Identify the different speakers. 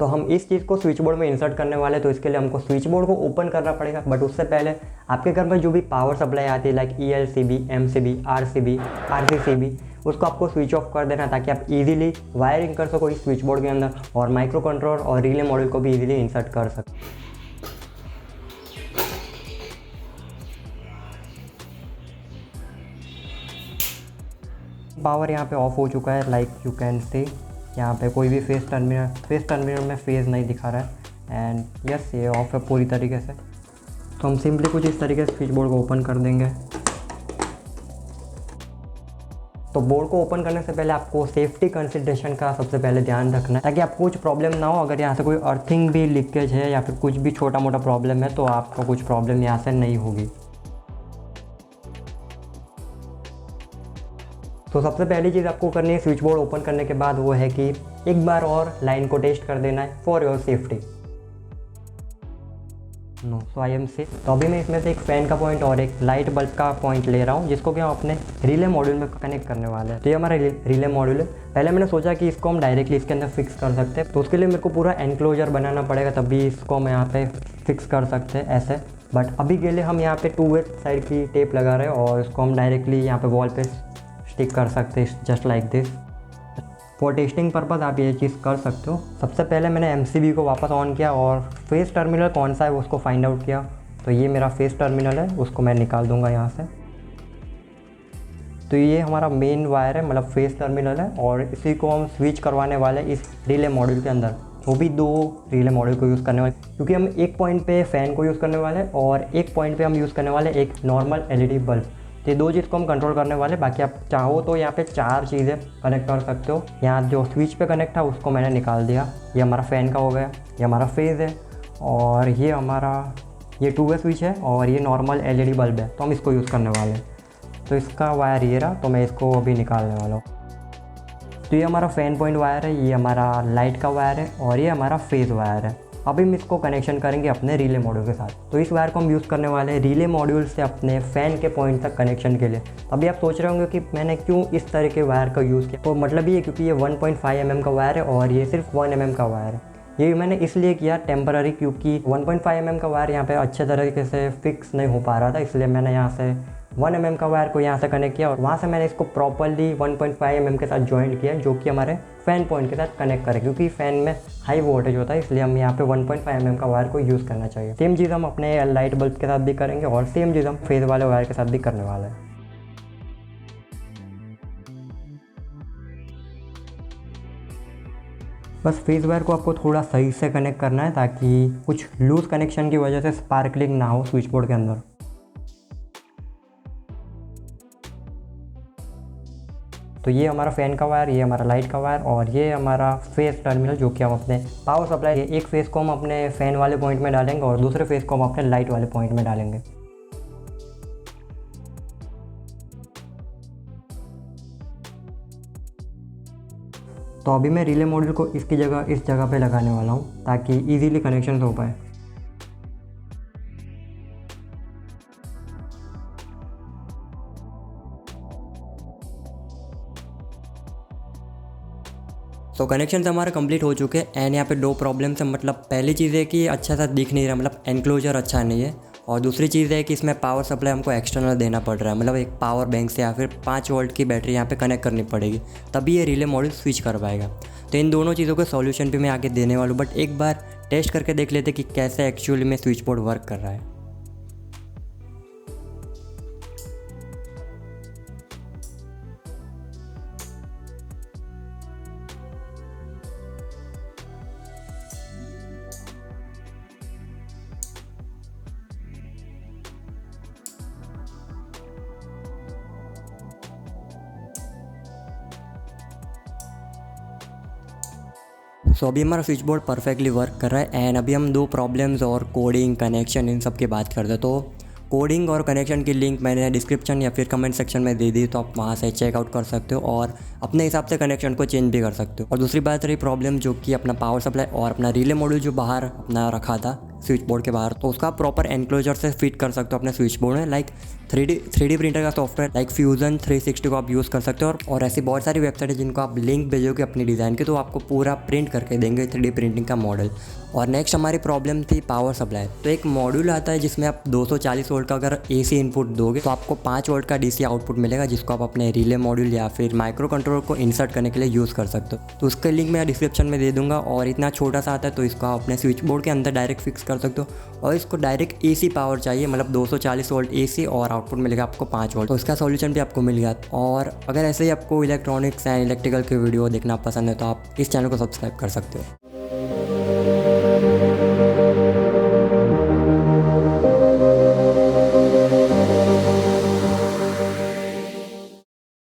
Speaker 1: तो हम इस चीज़ को स्विच बोर्ड में इंसर्ट करने वाले हैं, तो इसके लिए हमको स्विच बोर्ड को ओपन करना पड़ेगा। बट उससे पहले आपके घर में जो भी पावर सप्लाई आती है like ELCB, MCB, RCB, RCCB, उसको आपको स्विच ऑफ कर देना ताकि आप इजीली वायरिंग कर सको इस स्विच बोर्ड के अंदर और माइक्रो कंट्रोलर और रिले मॉड्यूल को भी इजीली इंसर्ट कर सको। पावर यहाँ पे ऑफ हो चुका है, लाइक यू कैन सी यहाँ पे कोई भी फेस टर्मिनल में फेज नहीं दिखा रहा है एंड यस ये ऑफ है पूरी तरीके से। तो हम सिंपली कुछ इस तरीके से स्विच बोर्ड को ओपन कर देंगे। तो बोर्ड को ओपन करने से पहले आपको सेफ्टी कंसिडरेशन का सबसे पहले ध्यान रखना है ताकि आपको कुछ प्रॉब्लम ना हो। अगर यहाँ से कोई अर्थिंग भी लीकेज है या फिर कुछ भी छोटा मोटा प्रॉब्लम है तो आपको कुछ प्रॉब्लम यहाँ से नहीं होगी। तो सबसे पहली चीज़ आपको करनी है स्विच बोर्ड ओपन करने के बाद वो है कि एक बार और लाइन को टेस्ट कर देना है for your safety. So I am safe. तो अभी मैं इसमें से एक फ़ैन का पॉइंट और एक लाइट बल्ब का पॉइंट ले रहा हूँ जिसको कि हम अपने रिले मॉड्यूल में कनेक्ट करने वाले हैं। तो ये हमारा रिले मॉड्यूल है। पहले मैंने सोचा कि इसको हम डायरेक्टली इसके अंदर फिक्स कर सकते हैं, तो उसके लिए मेरे को पूरा एनक्लोजर बनाना पड़ेगा, तभी इसको हम यहाँ पे फिक्स कर सकते हैं ऐसे। बट अभी के लिए हम यहाँ पे 2 वे साइड की टेप लगा रहे हैं और इसको हम डायरेक्टली यहाँ पे वॉल पे स्टिक कर सकते हैं just like this. For testing purpose आप ये चीज़ कर सकते हो। सबसे पहले मैंने MCB को वापस ऑन किया और फेस टर्मिनल कौन सा है उसको फाइंड आउट किया। तो ये मेरा फेस टर्मिनल है, उसको मैं निकाल दूंगा यहाँ से। तो ये हमारा मेन वायर है, मतलब फेस टर्मिनल है और इसी को हम स्विच करवाने वाले इस रिले मॉड्यूल के अंदर। वो भी 2 रिले मॉड्यूल को यूज़ करने वाले, क्योंकि हम एक पॉइंट पे फ़ैन को यूज़ करने वाले और एक पॉइंट पे हम यूज़ करने वाले एक नॉर्मल LED बल्ब। ये 2 चीज़ को हम कंट्रोल करने वाले। बाकी आप चाहो तो यहाँ पे 4 चीज़ें कनेक्ट कर सकते हो। यहाँ जो स्विच पे कनेक्ट था उसको मैंने निकाल दिया। ये हमारा फ़ैन का हो गया, ये हमारा फेज़ है और ये हमारा 2 वे स्विच है और ये नॉर्मल LED बल्ब है, तो हम इसको यूज़ करने वाले हैं। तो इसका वायर ये रहा, तो मैं इसको अभी निकालने वाला हूँ। तो ये हमारा फ़ैन पॉइंट वायर है, ये हमारा लाइट का वायर है और ये हमारा फेज़ वायर है। अभी हम इसको कनेक्शन करेंगे अपने रिले मॉड्यूल के साथ। तो इस वायर को हम यूज़ करने वाले हैं रिले मॉड्यूल से अपने फ़ैन के पॉइंट तक कनेक्शन के लिए। अभी आप सोच रहे होंगे कि मैंने क्यों इस तरह के वायर का यूज़ किया। तो मतलब ये क्योंकि ये 1.5 mm का वायर है और ये सिर्फ 1 mm का वायर है। ये मैंने इसलिए किया टेम्पररी, क्योंकि 1.5 mm का वायर यहाँ पे अच्छे तरीके से फिक्स नहीं हो पा रहा था, इसलिए मैंने यहाँ से 1 mm का वायर को यहाँ से कनेक्ट किया और वहाँ से मैंने इसको प्रॉपरली 1.5 mm के साथ ज्वाइंट किया, जो कि हमारे फ़ैन पॉइंट के साथ कनेक्ट करें, क्योंकि फ़ैन में हाई वोल्टेज होता है, इसलिए हम यहाँ पे 1.5 mm का वायर को यूज़ करना चाहिए। सेम चीज़ हम अपने लाइट बल्ब के साथ भी करेंगे और सेम चीज़ हम फेज़ वाले वायर के साथ भी करने वाले हैं। बस फेज़ वायर को आपको थोड़ा सही से कनेक्ट करना है ताकि कुछ लूज़ कनेक्शन की वजह से स्पार्कलिंग ना हो स्विच बोर्ड के अंदर। तो ये हमारा फ़ैन का वायर, ये हमारा लाइट का वायर और ये हमारा फेस टर्मिनल, जो कि हम अपने पावर सप्लाई एक फेस को हम अपने फ़ैन वाले पॉइंट में डालेंगे और दूसरे फेस को हम अपने लाइट वाले पॉइंट में डालेंगे। तो अभी मैं रिले मॉड्यूल को इस जगह पे लगाने वाला हूँ ताकि इजीली कनेक्शन हो पाए। तो कनेक्शन हमारे कंप्लीट हो चुके हैं एंड यहाँ पे 2 प्रॉब्लम्स हैं। मतलब पहली चीज़ है कि अच्छा सा दिख नहीं रहा, मतलब एनक्लोजर अच्छा नहीं है, और दूसरी चीज़ है कि इसमें पावर सप्लाई हमको एक्सटर्नल देना पड़ रहा है, मतलब एक पावर बैंक से या फिर 5 वोल्ट की बैटरी यहाँ पे कनेक्ट करनी पड़ेगी, तभी ये रिले मॉड्यूल स्विच कर पाएगा। तो इन दोनों चीज़ों के सॉल्यूशन भी मैं आगे देने वाला हूँ, बट एक बार टेस्ट करके देख लेते कि कैसे एक्चुअली में स्विच बोर्ड वर्क कर रहा है। सो अभी हमारा स्विच बोर्ड परफेक्टली वर्क कर रहा है एंड अभी हम 2 प्रॉब्लम्स और कोडिंग, कनेक्शन, इन सब की बात करते हैं। तो कोडिंग और कनेक्शन की लिंक मैंने डिस्क्रिप्शन या फिर कमेंट सेक्शन में दे दी, तो आप वहाँ से चेकआउट कर सकते हो और अपने हिसाब से कनेक्शन को चेंज भी कर सकते हो। और दूसरी बात रही प्रॉब्लम, जो कि अपना पावर सप्लाई और अपना रिले मॉड्यूल जो बाहर अपना रखा था, स्विच बोर्ड के बाहर, तो उसका प्रॉपर एनक्लोजर से फिट कर सकते हो अपने स्विच बोर्ड में। लाइक 3D प्रिंटर का सॉफ्टवेयर लाइक फ्यूजन 360 को आप यूज़ कर सकते हो। और ऐसी बहुत सारी वेबसाइट है जिनको आप लिंक भेजोगे अपनी डिज़ाइन के, तो आपको पूरा प्रिंट करके देंगे 3D प्रिंटिंग का मॉडल। और नेक्स्ट हमारी प्रॉब्लम थी पावर सप्लाई। तो एक मॉड्यूल आता है जिसमें आप 240 वोल्ट का अगर AC इनपुट दोगे तो आपको 5 वोल्ट का DC आउटपुट मिलेगा, जिसको आप अपने रिले मॉड्यूल या फिर माइक्रो कंट्रोलर को इंसर्ट करने के लिए यूज़ कर सकते हो। तो उसका लिंक मैं डिस्क्रिप्शन में दे दूंगा। और इतना छोटा सा आता है तो इसको आप अपने स्विच बोर्ड के अंदर डायरेक्ट फिक्स कर सकते हो। और इसको डायरेक्ट AC पावर चाहिए, मतलब 240 वोल्ट AC और आउटपुट मिलेगा आपको 5 वोल्ट। तो इसका सॉल्यूशन भी आपको मिल गया। और अगर ऐसे ही आपको इलेक्ट्रॉनिक्स एंड इलेक्ट्रिकल के वीडियो देखना पसंद है तो आप इस चैनल को सब्सक्राइब कर सकते हो।